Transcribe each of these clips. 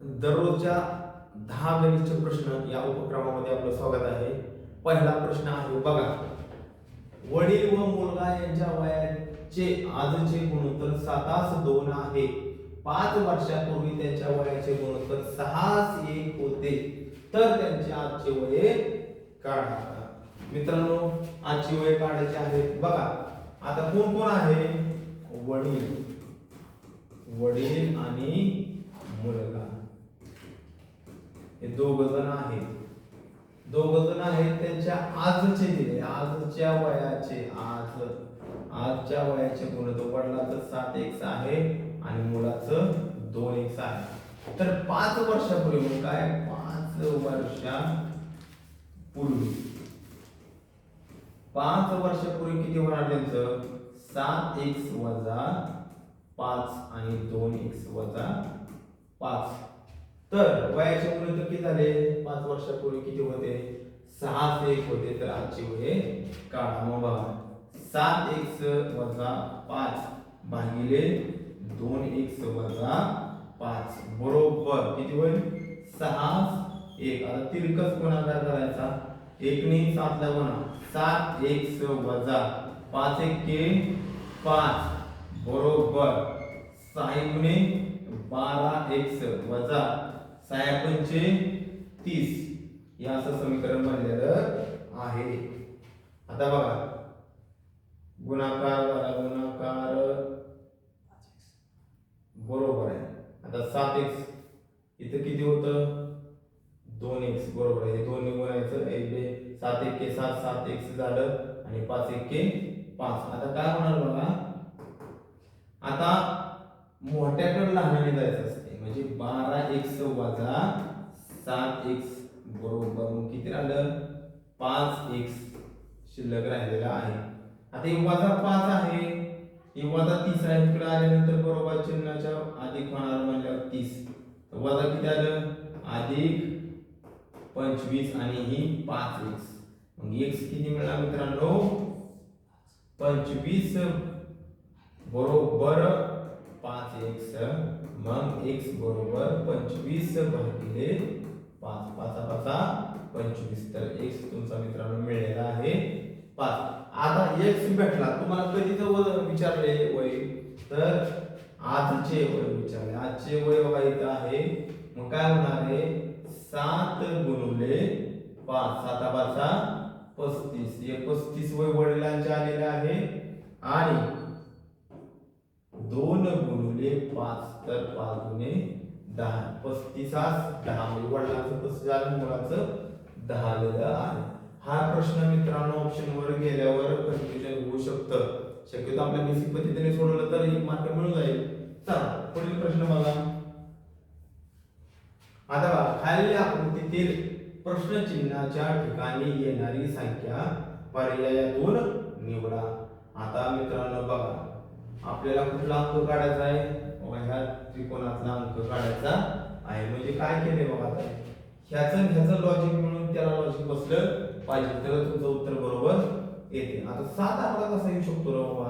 दररोजच्या 10 गणितचे प्रश्न या उपक्रमामध्ये आपलं स्वागत आहे. पहिला प्रश्न आहे बघा, वडील व मुलगा यांच्या वयाचे आजचे गुणोत्तर 7:2 आहे. 5 वर्षापूर्वी त्यांच्या वयाचे गुणोत्तर 6:1 होते, तर त्यांचे आजचे वय काढा. मित्रांनो, आजची वय काढायची आहे. बघा आता कोण कोण आहे? वडील आणि मुलगा हे दोघ जण आहेत. त्यांच्या आजचे दिले, आजच्या वयाचे गुणोत्तर वडिलाचं 7x आहे आणि मुलाचं 2x आहे. तर 5 वर्षापूर्वी मग काय? 5 वर्षापूर्वी किती होणार त्यांचं? 7x वजा 5 आणि 2x वजा 5. तर वयाचे गुणोत्तर किती झाले? 5 वर्षापूर्वी किती होते? 6:1 होते. तर आजची वय काढा. मग बघा 7x वजा 5 भागिले 2x वजा 5 बरोबर किती होईल? 6:1. आता तिरकस गुणाकार करायचा. 1 ने 7 ला गुणा. 7x वजा 5 5 बरोबर 6 गुणे 12x वजा 6 30. हे असं समीकरण बनलेलं आहे. आता बघा गुणाकार बरोबर आहे. आता 7x इथं किती होतं? 2x बरोबर आहे. हे 2 ने गुणायचं. 7 7 7x झालं आणि 5 5. आता काय होणार बघा, आता मोठ्याकडे लहानाने जायचं असते. म्हणजे 12x वजा 7x बरोबर मग किती राहिलं? 5x शिल्लक राहिलेला आहे. आता हे वजा 5 आहे, हे वजा 30 आहे. इकडे आल्यानंतर बरोबर चिन्हाच्या अधिक होणार म्हणजे 30. तर वजा किती आलं? अधिक 25 आणि ही 5x. मग x किती मिळाला मित्रांनो? 25 बरोबर 5x. मग x बरोबर 25 भागिले 5. 5 25. तर x तुमचा मित्रांनो मिळालेला आहे 5. आता x भेटला. तुम्हाला कधीचं विचारले वय? तर आजचे वय विचारले. आजचे वय बघा इथं आहे. मग काय होणार आहे? 7 गुणिले 5. 7 5 35. हे 35 वय वडिलांचे आलेले आहे आणि 2 गुणिले 5 तर 5 गुणे 10. 35 10 म्हणजे वडिलांचं 35 आलं, मुलाचं 10 आलेलं आहे. हा प्रश्न मित्रांनो ऑप्शन वर गेल्यावर कन्फ्युजन होऊ शकतं. शक्यतो आपल्या बेसिक पद्धतीने सोडवलं तर 1 मार्क मिळून जाईल. चला पुढील प्रश्न बघा. आता बघा खालील आकृतीतील प्रश्न चिन्हाच्या ठिकाणी येणारी संख्या पर्यायातून निवडा. आता मित्रांनो बघा आपल्याला कुठला अंक काढायचा आहे? ह्या त्रिकोणातला अंक काढायचा आहे. म्हणजे काय केले बघा, आता ह्याचं लॉजिक म्हणून त्याला लॉजिक बसलं पाहिजे तर तुमचं उत्तर बरोबर येते. आता 7 आपला कसा येऊ शकतो रे बाबा?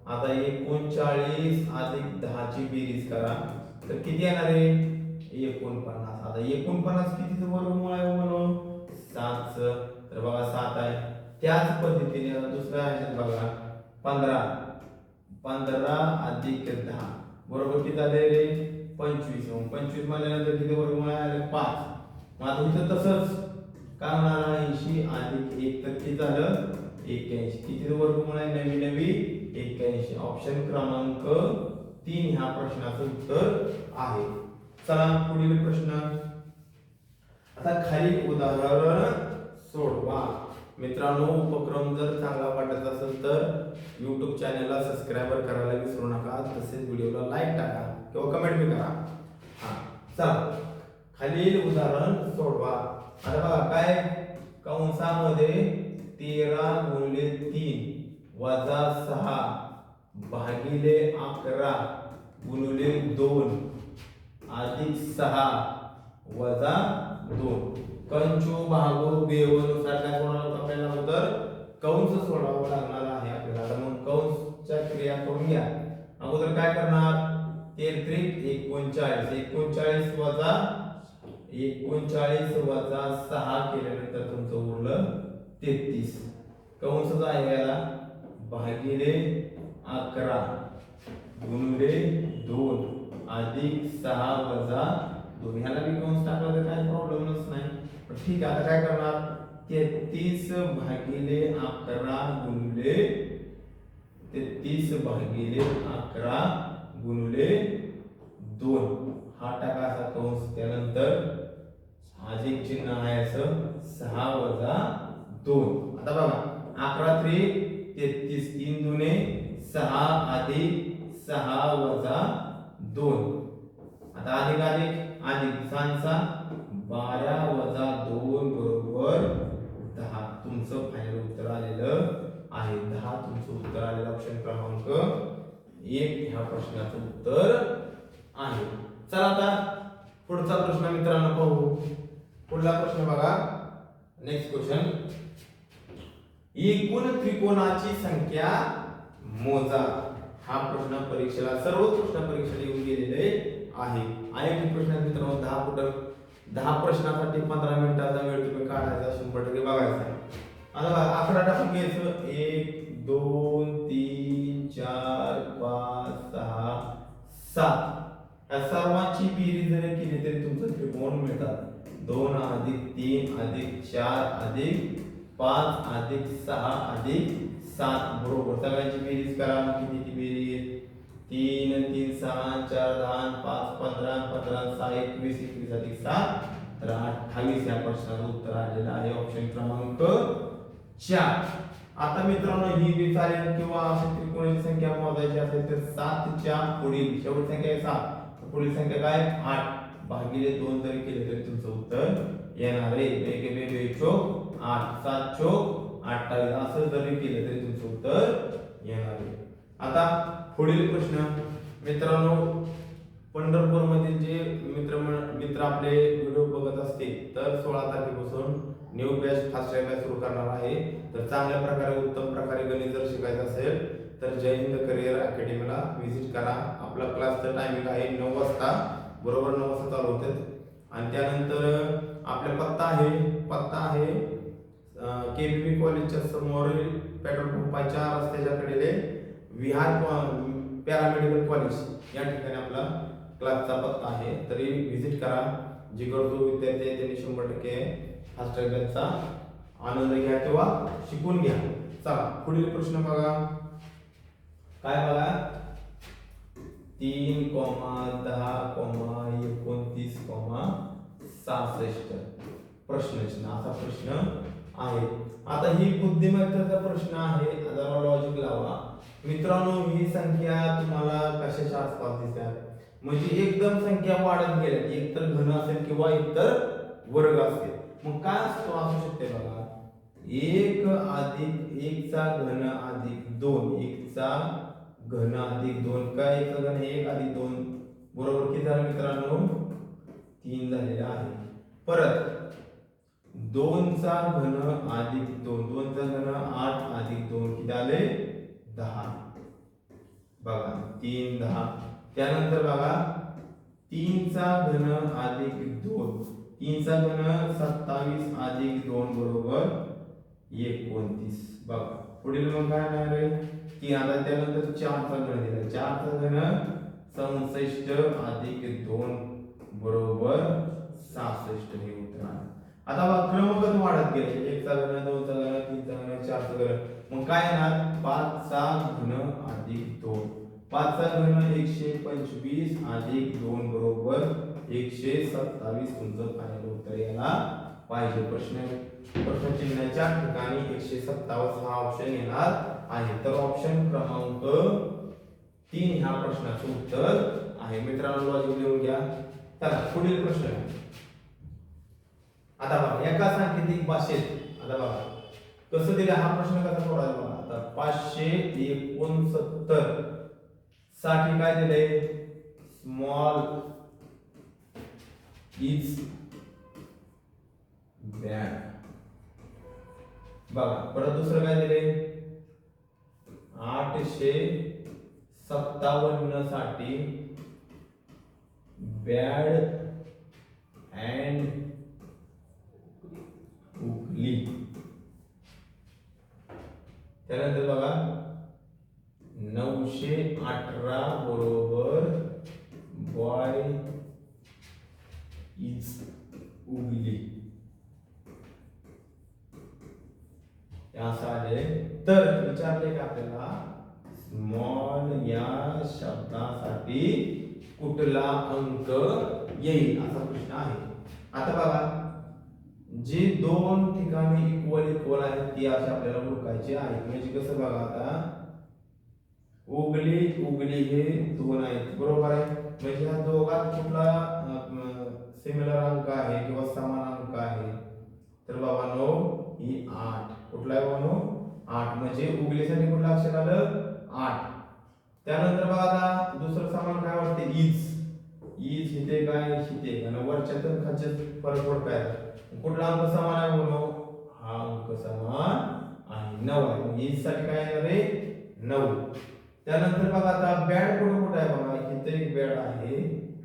आता 39 अधिक 10 ची बेरीज करा तर किती येणार आहे? 49. आता 49 कितीचं वर्गमूळ आहे म्हणून? 7. तर बघा 7 आहे. त्याच पद्धतीने दुसरा आहे बघा 15 अधिक 10 बरोबर किती झाले रे? 25. 25 म्हणल्यानंतर किती वर्गमूळ आले? 5. मग आता इथं तसंच काय होणार? 80 अधिक 1 तर किती झालं? 81. किती वर्गमूळ आहे? नवी 81. ऑप्शन क्रमांक 3 ह्या प्रश्नाचं उत्तर आहे. चला पुढील प्रश्न. आता खालील उदाहरण सोडवा. मित्रांनो, उपक्रम जर चांगला वाटत असेल तर YouTube चॅनलला सबस्क्राइबर करायला विसरू नका. तसेच व्हिडिओला लाईक टाका किंवा कमेंट भी करा. चला खालील उदाहरण सोडवा. आता बघा काय कंसामध्ये 13 गुणिले 3 वजा 6 भागिले 11 गुणिले 2 अधिक 6 वजा 2. कंचू भागो बेवनुसार काय सोडवणार आपल्याला? उत्तर कंस सोडावं लागणार आहे आपल्याला. मग कंसच्या क्रिया करून घ्या. अगोदर काय करणार? 13 त्रिक 39, 39 वजा 6 केल्यानंतर तुमचं उरलं 33. कंस आहे याला भागिले 11 गुणिले 2 अधिक 6 वजा 2. ह्याला बी कंस टाकला तर काही प्रॉब्लेमच नाही. पण ठीक आहे, आता काय करणार, 33 भागिले 11 गुणिले 2 हा टाका असा कंस. त्यानंतर अधिक चिन्ह आहे असं 6 वजा 2. आता बघा 11 त्रिक 33, 3 दुने 6 अधिक 6 वजा 2. आता अधिक अधिक अधिक 6 12 वजा 2 बरोबर 10. तुमचं फायनल उत्तर आलेलं आहे 10. तुमचं उत्तर आलेलं ऑप्शन क्रमांक 1 ह्या प्रश्नाचं उत्तर आहे. चला आता पुढचा प्रश्न मित्रांनो पाहू. पुढला प्रश्न बघा. Next question. एकूण त्रिकोणाची संख्या मोजा. हा प्रश्न परीक्षेला सर्व प्रश्न परीक्षेला येऊन गेलेले आहे. अनेक प्रश्न मित्रांनो 10 प्रश्नासाठी 15 मिनिटाचा वेळ तुम्ही काढायचा, 100% बघायचा. आता बघा आकडा टाकून घ्यायचं 1 2 3 4 5 6 7. या सर्वांची बेरीज जरी केली तरी तुमचं त्रिकोण मिळतात. 2 अधिक 3 अधिक 4 अधिक 5 अधिक 6 अधिक 7 बरोबर. सगळ्यांची बेरीज करा. किती बेरीज 3 3 6 4 10 5 15 15 6 21 21 अधिक 7 तर 28 या प्रश्नाचं उत्तर आलेलं आहे ऑप्शन क्रमांक 4. आता मित्रांनो ही बी चालेल किंवा अशी त्रिकोणाची संख्या मोजायची असेल तर 7 च्या पुढील शेवट संख्या आहे 7, पुढील संख्या काय 8 भागिले 2 जरी केले तरी तुमचं उत्तर येणार आहे. वेगवेगळे चोक 8 7 चोक 28 असं जरी केलं तरी तुमचं उत्तर येणार आहे. आता पुढील प्रश्न मित्रांनो, पंढरपूर मध्ये जे मित्र आपले व्हिडिओ बघत असतील तर 16 तारखेपासून न्यू बॅच फास्ट ट्रॅक सुरू करणार आहे. तर चांगल्या प्रकारे उत्तम प्रकारे गणित जर शिकायचं असेल तर जय हिंद करिअर अकॅडमीला व्हिजिट करा. आपला क्लासचं टायमिंग आहे 9 वाजता, बरोबर 9 वाजता चालू होते. आणि त्यानंतर आपला पत्ता आहे केबीबी कॉलेजच्या समोरील पेट्रोल पंपाच्या रस्त्याच्या कडेले विहार पॅरामेडिकल कॉलेज या ठिकाणी आपला क्लासचा पत्ता आहे. तरी व्हिजिट करा. जे गरजू विद्यार्थी आहेत त्यांनी 100% फास्ट ट्रॅकचा आनंद घ्या किंवा शिकून घ्या. चला पुढील प्रश्न बघा. काय बघा 3, 10, 29, 66 प्रश्नचिन्ह असा प्रश्न आहे. आता ही बुद्धिमत्तेचा प्रश्न आहे. जरा लॉजिक लावा मित्रांनो. ही संख्या तुम्हाला कशाच्या आसपास दिसतात, म्हणजे एकदम संख्या वाढत गेल्या, एक तर घन असेल किंवा इतर वर्ग असेल. मग काय असतो असू शकते बघा 1 अधिक 1 चा घन अधिक 2, 1 चा घन अधिक 2 काय 1 चा घन 1 अधिक 2 बरोबर किती झालं मित्रांनो 3 झालेला आहे. परत 2 चा घन अधिक 2, 2 चा घन 8 अधिक 2 किती आले 10 बघा 3 10. त्यानंतर बघा 3 चा घन अधिक 2, 3 चा घन 27 अधिक 2 बरोबर 29 बघा. पुढील मग काय येणार आहे 3. आता त्यानंतर 4 चा घन दिला, 4 चा घन 67 अधिक 2 बरोबर 66 हे उत्तर आहे. आता बघा क्रमगत वाढत गेले 1 चा घन 2 चा घन 3 चा घन 4 चा घन. मग काय येणार 5 चा घन अधिक 2, 5 चा घन 125 अधिक 2 बरोबर 127 तुमचं फायनल उत्तर याला पाहिजे. प्रश्न चिन्हाच्या ठिकाणी 127 हा ऑप्शन येणार आहे. तर ऑप्शन क्रमांक 3 ह्या प्रश्नाचं उत्तर आहे. मित्रांनो लॉजिक लिहून घ्या. चला पुढील प्रश्न. आता बघा एका सांकेतिक भाषेत आता बघा कसं दिलं हा प्रश्न कसा सोडवायचा बघा. आता 569 साठी काय दिले स्मॉल इज बॅड बघा. परत दुसरं काय दिले 857 साठी बॅड अँड उगली. त्यानंतर बघा 918 बरोबर बॉय इज उगली. असं आले तर विचारले का आपल्याला स्मॉल या शब्दासाठी कुठला अंक येईल असा प्रश्न आहे. आता बघा जे दोन ठिकाणी इक्वल आहेत ती अशी आपल्याला ओळखायची आहेत. म्हणजे कसं बघा आता उगली उगली हे दोन आहेत बरोबर आहे. म्हणजे ह्या दोघात कुठला सिमिलर अंक आहे किंवा समान अंक आहे तर बाबांनो ही 8. कुठला आहे बाबांनो 8. म्हणजे उगलीसाठी कुठलं अक्षर आलं 8. त्यानंतर बघा आता दुसरं समान काय वाटते इज. इज इथे काय इथे आणि वरच्या तर खालच्या फरक पडताय. कुठला अंक समान आहे बाबांनो हा अंक समान आहे 9 आहे. मग इज साठी काय येणार आहे 9. त्यानंतर बघा आता बॅड कुठे आहे बघा इथे एक बॅड आहे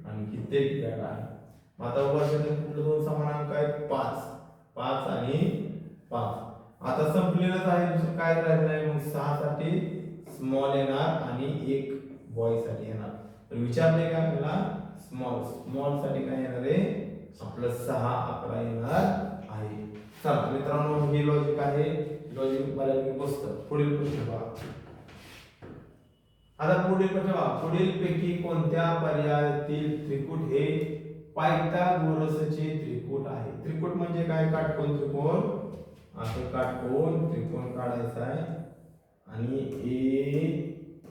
आणि इथे एक बॅड आहे. आता वरच्या कुठले दोन समान अंक आहेत 5 आणि 5. आता संपलेलंच आहे दुसरं काय राहिलं नाही. मग 6 साठी स्मॉल येणार आणि एक बॉय साठी येणार. तर विचारले का आपल्याला स्मॉल साठी काय येणार आहे आपलं 6 आकडा येणार आहे. चला मित्रांनो हे लॉजिक आहे. लॉजिक बऱ्यापैकी बसतं. पुढील प्रश्न बघा. आता पुढील प्रश्न बघा पुढील पैकी कोणत्या पर्यायातील त्रिकूट हे पायथागोरसचे त्रिकूट आहे. त्रिकूट म्हणजे काय काटकोन त्रिकोण. असं काटकोन त्रिकोण काढायचा आहे आणि ABC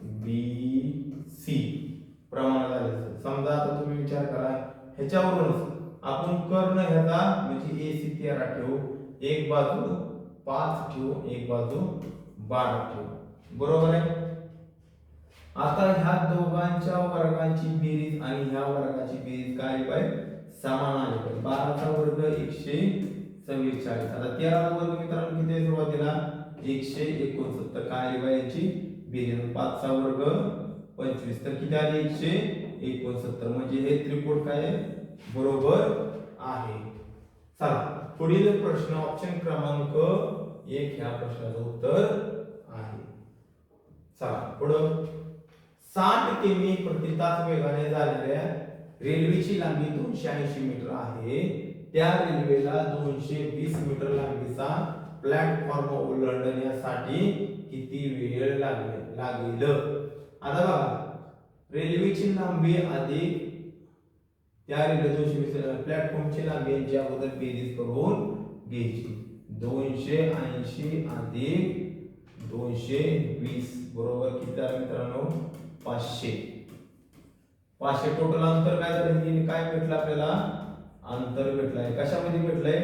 प्रमाण झाले. समजा आता तुम्ही विचार करा ह्याच्यावरूनच आपण कर्ण ह्याचा म्हणजे AC 13 ठेवू. एक बाजू 5 ठेवू एक बाजू 12 ठेवू बरोबर आहे. आता ह्या दोघांच्या वर्गांची बेरीज आणि ह्या वर्गाची बेरीज काय आली पाहिजे समान आली पाहिजे. 12 चा वर्ग 144. आता 13 चा वर्ग मित्रांनो किती आहे सुरुवातीला 169. काय आली पाहिजे याची बेरीज. 5 चा वर्ग 25 तर किती आली 169. म्हणजे हे त्रिकोण काय बरोबर आहे. चला पुढील प्रश्न ऑप्शन क्रमांक 1 ह्या प्रश्नाचं उत्तर आहे. चला पुढे 60 किमी प्रति तास वेगाने जाणाऱ्या रेल्वेची लांबी 280 मीटर आहे. त्या रेल्वेला 220 मीटर लांबीचा प्लॅटफॉर्म ओलांडण्यासाठी किती वेळ लागेल. आता बघा रेल्वेची लांबी अधिक त्या रेल्वे 220 प्लॅटफॉर्मची लांबी यांची अगोदर बेरीज करून घ्यायची. 280 अधिक 220 बरोबर किती झालं मित्रांनो 500. टोटल अंतर काय झालं काय भेटलं आपल्याला अंतर भेटलंय. कशामध्ये भेटलंय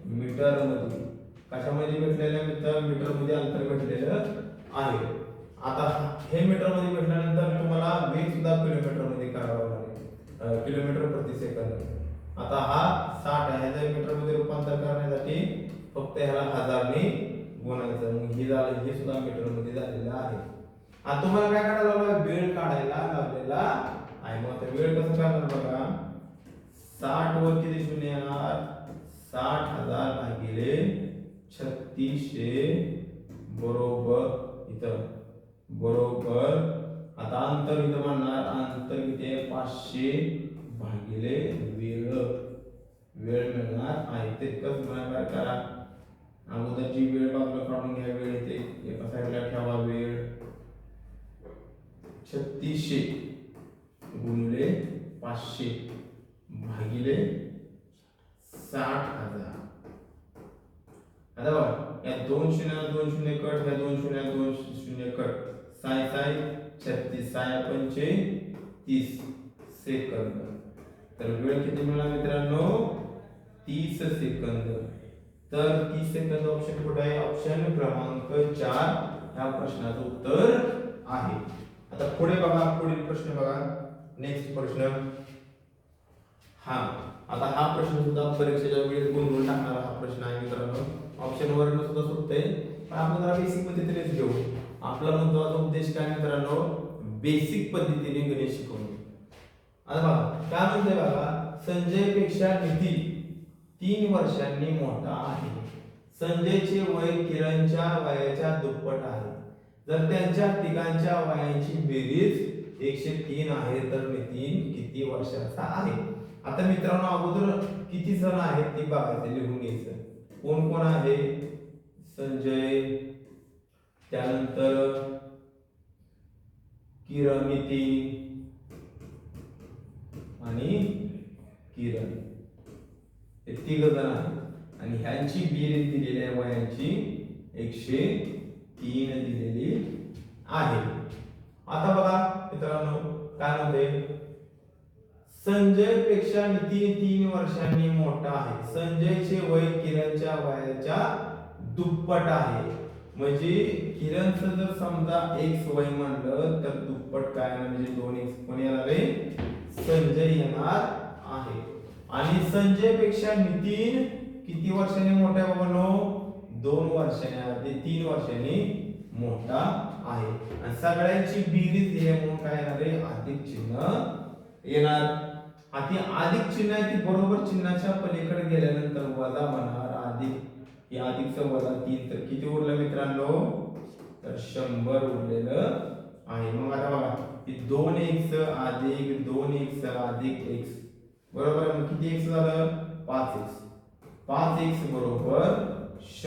मीटर मध्ये. कशामध्ये भेटलेलं मीटर मध्ये अंतर भेटलेलं आहे. आता हे मीटर मध्ये भेटल्यानंतर तुम्हाला वेग सुद्धा किलोमीटर मध्ये करावा लागेल. किलोमीटर प्रति सेकंद. आता हा 60 आहे ह्याच्या मीटर मध्ये रूपांतर करण्यासाठी फक्त ह्याला 1000 ने गुणायचं. मग हे झालं हे सुद्धा मीटर मध्ये झालेलं आहे. आता तुम्हाला काय काढायला लावलं वेळ काढायला लावलेला आहे. मग आता वेळ कसं काढणार बघा 60 वर किती शून्य येणार 60,000 भागिले 3600 बरोबर इथं बरोबर. आता अंतर इथं म्हणणार अंतर किती आहे 500 भागिले वेळ मिळणार आहे. ते कसं गुणाकार करा अगोदरची वेळ बाजूला काढून घ्या. वेळ येते एका साईडला ठेवा. वेळ 3600 गुणिले 500 भागिले 60,000. आता बघा या 2 शून्य 2 शून्य कट या 2 शून्य 2 शून्य कट 6 36 6 पंचे 30 सेकंद. तर वेळ किती मिळाला मित्रांनो 30 सेकंद. तर 30 सेकंद ऑप्शन कुठे आहे ऑप्शन क्रमांक 4 या प्रश्नाचं उत्तर आहे. आता पुढे बघा पुढील प्रश्न बघा नेक्स्ट प्रश्न. आता हा प्रश्न सुद्धा परीक्षेच्या वेळेस गुंतवून टाकणारा हा प्रश्न आहे मित्रांनो. ऑप्शन वरून सुद्धा सुटते पण आपण जरा बेसिक पद्धतीनेच घेऊ. आपला महत्त्वाचा उद्देश काय मित्रांनो बेसिक पद्धतीने गणित शिकवणे. आता बघा काय म्हणते बघा, संजय पेक्षा नितीन 3 वर्षांनी मोठा आहे. संजयचे वय किरणच्या वयाच्या दुप्पट आहे. जर त्यांच्या तिघांच्या वयांची बेरीज 103 आहे तर नितीन किती वर्षाचा आहे. आता मित्रांनो अगोदर किती जण आहेत ते बघायचे, लिहून घ्यायचं. कोण कोण आहे, संजय, त्यानंतर किरण, नितीन आणि किरण, हे तिघ जण आहेत आणि ह्यांची बेरीज दिलेली आहे वयांची 103 दिलेली आहे. आता बघा मित्रांनो काय म्हणते, संजय पेक्षा नितीन 3 वर्षांनी मोठा आहे. संजयचे वय किरणच्या वयाच्या दुप्पट आहे. म्हणजे किरणचं जर समजा x वय म्हणलं तर दुप्पट काय, म्हणजे 2x कोण येणार आहे, संजय येणार आहे. आणि संजय पेक्षा नितीन किती वर्षांनी मोठा आहे बाबांनो, 2 वर्षांनी, 3 वर्षांनी मोठा आहे. आणि सगळ्यांची बेरीज दिल्यामुळे काय येणार आहे, अधिक चिन्ह येणार. आता अधिक चिन्ह आहे ती बरोबर चिन्हाच्या पलीकडे गेल्यानंतर वजा होणार. अधिक हे अधिकचं वजा 3 तर किती उरलं मित्रांनो, तर 100 उरलेलं आहे. मग आता बघा 2x अधिक 2x अधिक x बरोबर, मग किती x झालं, 5x. 5x बरोबर